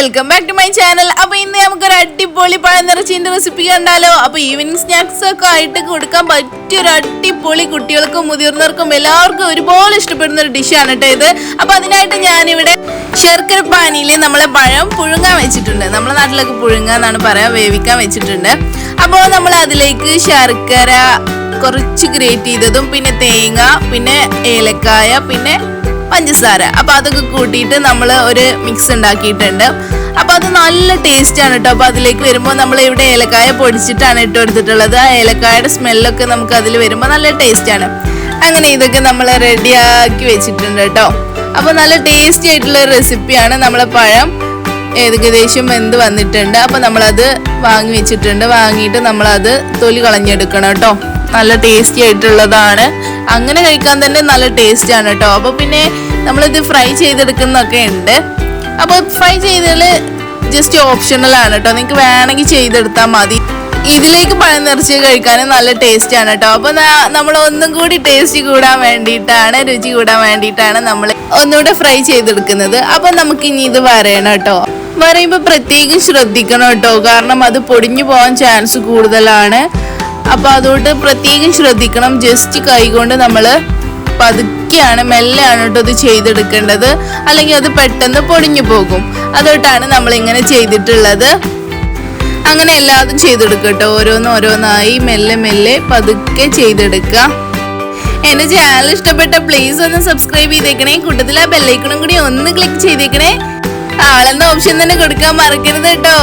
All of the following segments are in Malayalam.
Welcome back to my channel. അപ്പൊ ഇന്ന് നമുക്കൊരു അടിപൊളി പഴം നിറച്ചതിന്റെ റെസിപ്പി കണ്ടാലോ. അപ്പൊ ഈവനിങ് സ്നാക്സ് ഒക്കെ ആയിട്ട് കൊടുക്കാൻ പറ്റിയ ഒരു അടിപൊളി, കുട്ടികൾക്കും മുതിർന്നവർക്കും എല്ലാവർക്കും ഒരുപോലെ ഇഷ്ടപ്പെടുന്ന ഒരു ഡിഷാണ് കേട്ടോ ഇത്. അപ്പൊ അതിനായിട്ട് ഞാനിവിടെ ശർക്കര പാനിയിൽ നമ്മളെ പഴം പുഴുങ്ങാൻ വെച്ചിട്ടുണ്ട്. നമ്മളെ നാട്ടിലൊക്കെ പുഴുങ്ങാൻ എന്നാണ് പറയാ, വേവിക്കാൻ വെച്ചിട്ടുണ്ട്. അപ്പോൾ നമ്മൾ അതിലേക്ക് ശർക്കര കുറച്ച് ഗ്രേറ്റ് ചെയ്തതും പിന്നെ തേങ്ങ പിന്നെ ഏലക്കായ പിന്നെ പഞ്ചസാര, അപ്പൊ അതൊക്കെ കൂട്ടിയിട്ട് നമ്മൾ ഒരു മിക്സ് ഉണ്ടാക്കിയിട്ടുണ്ട്. അപ്പൊ അത് നല്ല ടേസ്റ്റ് ആണ് കേട്ടോ. അപ്പൊ അതിലേക്ക് വരുമ്പോൾ നമ്മൾ ഇവിടെ ഏലക്കായ പൊടിച്ചിട്ടാണ് ഇട്ട് കൊടുത്തിട്ടുള്ളത്. ആ ഏലക്കായുടെ സ്മെല്ലൊക്കെ നമുക്ക് അതിൽ വരുമ്പോൾ നല്ല ടേസ്റ്റ് ആണ്. അങ്ങനെ ഇതൊക്കെ നമ്മൾ റെഡിയാക്കി വെച്ചിട്ടുണ്ട് കേട്ടോ. അപ്പൊ നല്ല ടേസ്റ്റി ആയിട്ടുള്ള റെസിപ്പിയാണ്. നമ്മളെ പഴം ഏകദേശം വെന്ത് വന്നിട്ടുണ്ട്. അപ്പൊ നമ്മളത് വാങ്ങി വെച്ചിട്ടുണ്ട്. വാങ്ങിയിട്ട് നമ്മളത് തൊലി കളഞ്ഞെടുക്കണം കേട്ടോ. നല്ല ടേസ്റ്റി ആയിട്ടുള്ളതാണ്. അങ്ങനെ കഴിക്കാൻ തന്നെ നല്ല ടേസ്റ്റ് ആണ് കേട്ടോ. അപ്പൊ പിന്നെ നമ്മളിത് ഫ്രൈ ചെയ്തെടുക്കുന്നൊക്കെ ഉണ്ട്. അപ്പൊ ഫ്രൈ ചെയ്തതിൽ ജസ്റ്റ് ഓപ്ഷണൽ ആണ് കേട്ടോ. നിങ്ങൾക്ക് വേണമെങ്കിൽ ചെയ്തെടുത്താൽ മതി. ഇതിലേക്ക് പഴം നിറച്ച് കഴിക്കാനും നല്ല ടേസ്റ്റ് ആണ് കേട്ടോ. അപ്പൊ നമ്മൾ ഒന്നും കൂടി ടേസ്റ്റ് കൂടാൻ വേണ്ടിയിട്ടാണ്, രുചി കൂടാൻ വേണ്ടിയിട്ടാണ് നമ്മൾ ഒന്നുകൂടെ ഫ്രൈ ചെയ്തെടുക്കുന്നത്. അപ്പൊ നമുക്ക് ഇനി ഇത് വരയണം കേട്ടോ. വരയുമ്പോൾ പ്രത്യേകം ശ്രദ്ധിക്കണം കേട്ടോ, കാരണം അത് പൊടിഞ്ഞു പോകാൻ ചാൻസ് കൂടുതലാണ്. അപ്പൊ അതുകൊണ്ട് പ്രത്യേകം ശ്രദ്ധിക്കണം. ജസ്റ്റ് കൈകൊണ്ട് നമ്മൾ പതുക്കെയാണ്, മെല്ലെയാണ് കേട്ടോ ഇത് ചെയ്തെടുക്കേണ്ടത്. അല്ലെങ്കിൽ അത് പെട്ടെന്ന് പൊടിഞ്ഞു പോകും. അതുകൊണ്ടാണ് നമ്മൾ ഇങ്ങനെ ചെയ്തിട്ടുള്ളത്. അങ്ങനെ എല്ലാതും ചെയ്തെടുക്കട്ടോ. ഓരോന്നായി മെല്ലെ മെല്ലെ പതുക്കെ ചെയ്തെടുക്കുക. എന്റെ ചാനൽ ഇഷ്ടപ്പെട്ട പ്ലീസ് ഒന്ന് സബ്സ്ക്രൈബ് ചെയ്തേക്കണേ. കൂട്ടത്തിൽ ആ ബെല്ലൈക്കണും കൂടി ഒന്ന് ക്ലിക്ക് ചെയ്തേക്കണേ. ആളെന്ന ഓപ്ഷൻ തന്നെ കൊടുക്കാൻ മറക്കരുത് കേട്ടോ.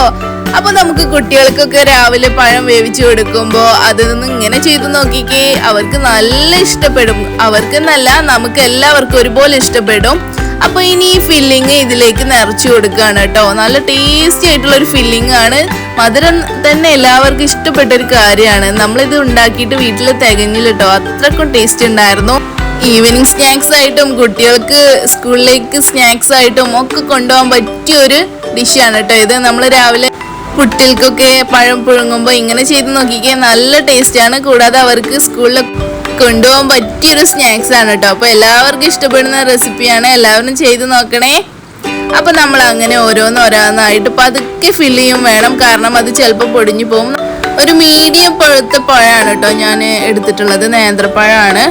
അപ്പൊ നമുക്ക് കുട്ടികൾക്കൊക്കെ രാവിലെ പഴം വേവിച്ചു കൊടുക്കുമ്പോ അതൊന്നും ഇങ്ങനെ ചെയ്തു നോക്കിക്കേ, അവർക്ക് നല്ല ഇഷ്ടപ്പെടും. അവർക്കെന്നല്ല, നമുക്ക് എല്ലാവർക്കും ഒരുപോലെ ഇഷ്ടപ്പെടും. അപ്പൊ ഇനി ഈ ഫില്ലിങ് ഇതിലേക്ക് നിറച്ചു കൊടുക്കുകയാണ് കേട്ടോ. നല്ല ടേസ്റ്റി ആയിട്ടുള്ള ഒരു ഫില്ലിംഗ് ആണ്. മധുരം തന്നെ എല്ലാവർക്കും ഇഷ്ടപ്പെട്ട ഒരു കാര്യമാണ്. നമ്മളിത് ഉണ്ടാക്കിയിട്ട് വീട്ടിൽ തികഞ്ഞില്ല കേട്ടോ, അത്രക്കും ടേസ്റ്റ് ഉണ്ടായിരുന്നു. ഈവനിങ് സ്നാക്സ് ആയിട്ടും കുട്ടികൾക്ക് സ്കൂളിലേക്ക് സ്നാക്സ് ആയിട്ടും ഒക്കെ കൊണ്ടുപോകാൻ പറ്റിയ ഒരു ഡിഷാണ് കേട്ടോ ഇത്. നമ്മൾ രാവിലെ കുട്ടികൾക്കൊക്കെ പഴം പുഴുങ്ങുമ്പോൾ ഇങ്ങനെ ചെയ്ത് നോക്കിക്കേ, നല്ല ടേസ്റ്റ് ആണ്. കൂടാതെ അവർക്ക് സ്കൂളിൽ കൊണ്ടുപോകാൻ പറ്റിയൊരു സ്നാക്സ് ആണ് കേട്ടോ. അപ്പൊ എല്ലാവർക്കും ഇഷ്ടപ്പെടുന്ന റെസിപ്പിയാണ്. എല്ലാവരും ചെയ്ത് നോക്കണേ. അപ്പൊ നമ്മൾ അങ്ങനെ ഓരോന്നായിട്ട് പതുക്കെ ഫില്ല് ചെയ്യും വേണം, കാരണം അത് ചിലപ്പോൾ പൊടിഞ്ഞു പോകും. ഒരു മീഡിയം പഴുത്ത പഴമാണ് കേട്ടോ ഞാൻ എടുത്തിട്ടുള്ളത്, നേന്ത്രപ്പഴമാണ്.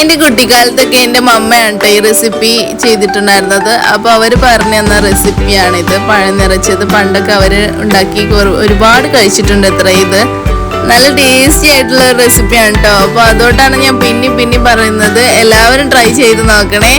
എൻ്റെ കുട്ടിക്കാലത്തൊക്കെ എൻ്റെ മമ്മയാണ് കേട്ടോ ഈ റെസിപ്പി ചെയ്തിട്ടുണ്ടായിരുന്നത്. അപ്പോൾ അവർ പറഞ്ഞു തന്ന റെസിപ്പിയാണിത്, പഴം നിറച്ചത്. പണ്ടൊക്കെ അവർ ഉണ്ടാക്കി ഒരുപാട് കഴിച്ചിട്ടുണ്ട്. ഇത് നല്ല ടേസ്റ്റി ആയിട്ടുള്ള റെസിപ്പിയാണ് കേട്ടോ. അപ്പോൾ അതുകൊണ്ടാണ് ഞാൻ പിന്നെ പറയുന്നത്, എല്ലാവരും ട്രൈ ചെയ്ത് നോക്കണേ.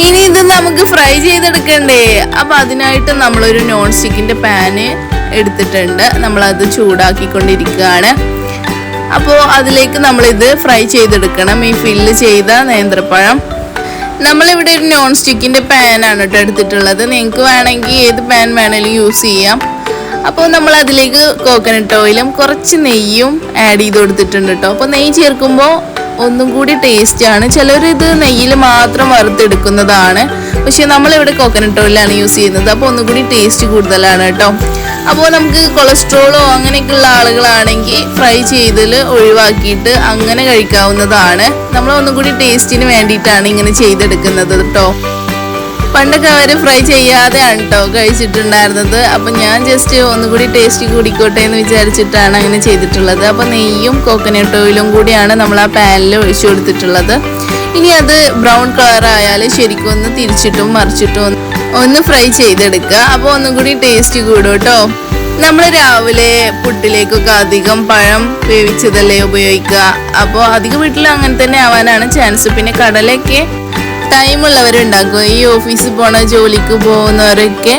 ഇനി ഇത് നമുക്ക് ഫ്രൈ ചെയ്തെടുക്കണ്ടേ. അപ്പൊ അതിനായിട്ട് നമ്മളൊരു നോൺ സ്റ്റിക്കിന്റെ പാന് എടുത്തിട്ടുണ്ട്. നമ്മളത് ചൂടാക്കിക്കൊണ്ടിരിക്കുകയാണ്. അപ്പോൾ അതിലേക്ക് നമ്മളിത് ഫ്രൈ ചെയ്തെടുക്കണം, ഈ ഫില്ല് ചെയ്ത നേന്ത്രപ്പഴം. നമ്മളിവിടെ ഒരു നോൺ സ്റ്റിക്കിന്റെ പാനാണ് കേട്ടോ എടുത്തിട്ടുള്ളത്. നിങ്ങൾക്ക് വേണമെങ്കിൽ ഏത് പാൻ വേണമെങ്കിലും യൂസ് ചെയ്യാം. അപ്പോൾ നമ്മൾ അതിലേക്ക് കോക്കനട്ട് ഓയിലും കുറച്ച് നെയ്യും ആഡ് ചെയ്ത് കൊടുത്തിട്ടുണ്ട് കേട്ടോ. അപ്പോൾ നെയ്യ് ചേർക്കുമ്പോൾ ഒന്നും കൂടി ടേസ്റ്റ് ആണ്. ചിലർ ഇത് നെയ്യിൽ മാത്രം വറുത്തെടുക്കുന്നതാണ്, പക്ഷെ നമ്മളിവിടെ കോക്കനട്ട് ഓയിലാണ് യൂസ് ചെയ്യുന്നത്. അപ്പോൾ ഒന്നും കൂടി ടേസ്റ്റ് കൂടുതലാണ് കേട്ടോ. അപ്പോൾ നമുക്ക് കൊളസ്ട്രോളോ അങ്ങനെയൊക്കെയുള്ള ആളുകളാണെങ്കിൽ ഫ്രൈ ചെയ്തതിൽ ഒഴിവാക്കിയിട്ട് അങ്ങനെ കഴിക്കാവുന്നതാണ്. നമ്മൾ ഒന്നും കൂടി ടേസ്റ്റിന് വേണ്ടിയിട്ടാണ് ഇങ്ങനെ ചെയ്തെടുക്കുന്നത് കേട്ടോ. പണ്ടൊക്കെ അവർ ഫ്രൈ ചെയ്യാതെയാണ് കേട്ടോ കഴിച്ചിട്ടുണ്ടായിരുന്നത്. അപ്പം ഞാൻ ജസ്റ്റ് ഒന്നുകൂടി ടേസ്റ്റ് കൂടിക്കോട്ടെ എന്ന് വിചാരിച്ചിട്ടാണ് അങ്ങനെ ചെയ്തിട്ടുള്ളത്. അപ്പം നെയ്യും കോക്കനട്ട് ഓയിലും കൂടിയാണ് നമ്മൾ ആ പാനിൽ ഒഴിച്ചു കൊടുത്തിട്ടുള്ളത്. ഇനി അത് ബ്രൗൺ കളർ ആയാൽ ശരിക്കും ഒന്ന് തിരിച്ചിട്ടും മറിച്ചിട്ടും ഒന്ന് ഫ്രൈ ചെയ്തെടുക്കുക. അപ്പോൾ ഒന്നും കൂടി ടേസ്റ്റ് കൂടും കേട്ടോ. നമ്മൾ രാവിലെ പുട്ടിലേക്കൊക്കെ അധികം പഴം വേവിച്ചതല്ലേ ഉപയോഗിക്കുക. അപ്പോൾ അധികം വീട്ടിൽ അങ്ങനെ തന്നെ ആവാനാണ് ചാൻസ്. പിന്നെ കടലൊക്കെ ടൈമുള്ളവരുണ്ടാക്കും. ഈ ഓഫീസിൽ പോണ ജോലിക്ക് പോകുന്നവരൊക്കെ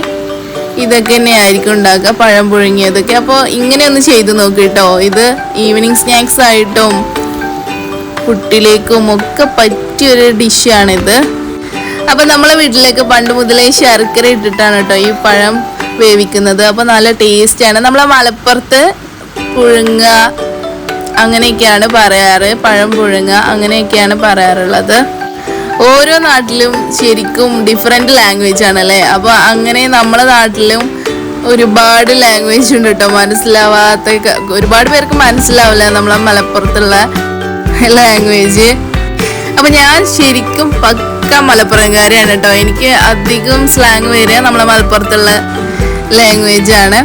ഇതൊക്കെ തന്നെ ആയിരിക്കും ഉണ്ടാക്കുക, പഴം പുഴുങ്ങിയതൊക്കെ. അപ്പോൾ ഇങ്ങനെ ഒന്ന് ചെയ്ത് നോക്കി കേട്ടോ. ഇത് ഈവനിങ് സ്നാക്സ് ആയിട്ടും പുട്ടിലേക്കും ഒക്കെ പറ്റിയൊരു ഡിഷാണിത്. അപ്പം നമ്മളെ വീട്ടിലേക്ക് പണ്ട് മുതലേ ശർക്കര ഇട്ടിട്ടാണ് കേട്ടോ ഈ പഴം വേവിക്കുന്നത്. അപ്പോൾ നല്ല ടേസ്റ്റാണ്. നമ്മളെ മലപ്പുറത്ത് പുഴുങ്ങ അങ്ങനെയൊക്കെയാണ് പറയാറ്. പഴം പുഴുങ്ങ അങ്ങനെയൊക്കെയാണ് പറയാറുള്ളത്. ഓരോ നാട്ടിലും ശരിക്കും ഡിഫറെന്റ് ലാംഗ്വേജ് ആണല്ലേ. അപ്പൊ അങ്ങനെ നമ്മളെ നാട്ടിലും ഒരുപാട് ലാംഗ്വേജ് ഉണ്ട് കേട്ടോ. മനസ്സിലാവാത്ത ഒരുപാട് പേർക്ക് മനസ്സിലാവില്ല നമ്മളെ മലപ്പുറത്തുള്ള ലാംഗ്വേജ്. അപ്പൊ ഞാൻ ശരിക്കും പക്ക മലപ്പുറംകാരിയാണ് കേട്ടോ. എനിക്ക് അധികം സ്ലാങ് വരിക നമ്മളെ മലപ്പുറത്തുള്ള ലാംഗ്വേജ് ആണ്.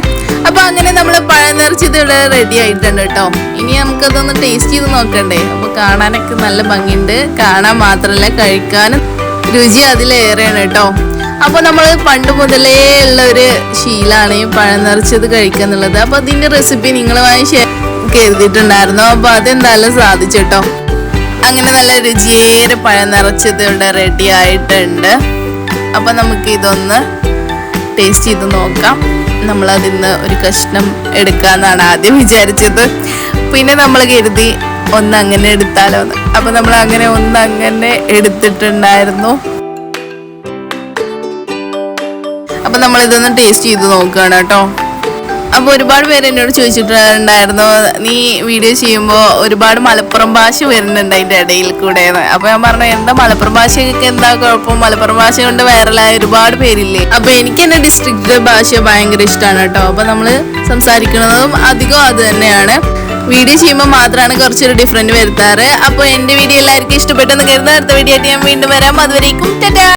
അപ്പൊ അങ്ങനെ നമ്മൾ പഴം നിറച്ചത് ഇവിടെ റെഡി ആയിട്ടുണ്ട് കേട്ടോ. ഇനി നമുക്കതൊന്ന് ടേസ്റ്റ് ചെയ്ത് നോക്കണ്ടേ. അപ്പൊ കാണാനൊക്കെ നല്ല ഭംഗിയുണ്ട്. കാണാൻ മാത്രല്ല കഴിക്കാനും രുചി അതിലേറെയാണ് കേട്ടോ. അപ്പൊ നമ്മൾ പണ്ട് മുതലേ ഉള്ള ഒരു ശീലാണ് ഈ പഴം നിറച്ചത് കഴിക്കുക എന്നുള്ളത്. അപ്പൊ അതിന്റെ റെസിപ്പി നിങ്ങളുമായി ഷെയർ കരുതിയിട്ടുണ്ടായിരുന്നു. അപ്പൊ അതെന്തായാലും സാധിച്ചു കേട്ടോ. അങ്ങനെ നല്ല രുചിയേറെ പഴം നിറച്ചത് ഇവിടെ റെഡി ആയിട്ടുണ്ട്. അപ്പൊ നമുക്ക് ഇതൊന്ന് ടേസ്റ്റ് ചെയ്ത് നോക്കാം. നമ്മളതിന്ന് ഒരു കഷ്ണം എടുക്കാന്നാണ് ആദ്യം വിചാരിച്ചത്. പിന്നെ നമ്മൾ കരുതി ഒന്നങ്ങനെ എടുത്താലോ എന്ന്. അപ്പൊ നമ്മൾ അങ്ങനെ ഒന്നങ്ങനെ എടുത്തിട്ടുണ്ടായിരുന്നു. അപ്പൊ നമ്മൾ ഇതൊന്ന് ടേസ്റ്റ് ചെയ്ത് നോക്കുകയാണ് കേട്ടോ. അപ്പൊ ഒരുപാട് പേര് എന്നോട് ചോദിച്ചിട്ടുണ്ടായിരുന്നു, നീ വീഡിയോ ചെയ്യുമ്പോൾ ഒരുപാട് മലപ്പുറം ഭാഷ വരുന്നുണ്ട് അതിന്റെ ഇടയിൽ കൂടെ. അപ്പൊ ഞാൻ പറഞ്ഞു, എന്താ മലപ്പുറം ഭാഷയൊക്കെ എന്താ കുഴപ്പം, മലപ്പുറം ഭാഷ കൊണ്ട് വൈറലായ ഒരുപാട് പേരില്ലേ. അപ്പൊ എനിക്ക് എന്റെ ഡിസ്ട്രിക്റ്റ് ഭാഷ ഭയങ്കര ഇഷ്ടമാണ് കേട്ടോ. അപ്പൊ നമ്മള് സംസാരിക്കുന്നതും അധികം അത് തന്നെയാണ്. വീഡിയോ ചെയ്യുമ്പോൾ മാത്രമാണ് കുറച്ചൊരു ഡിഫറൻറ്റ് വരുത്താറ്. അപ്പോൾ എൻ്റെ വീഡിയോ എല്ലാവർക്കും ഇഷ്ടപ്പെട്ടെന്ന് കരുതുന്ന അടുത്ത വീഡിയോ ആയിട്ട് ഞാൻ വീണ്ടും വരാം. അതുവരേക്കും ടാറ്റാ.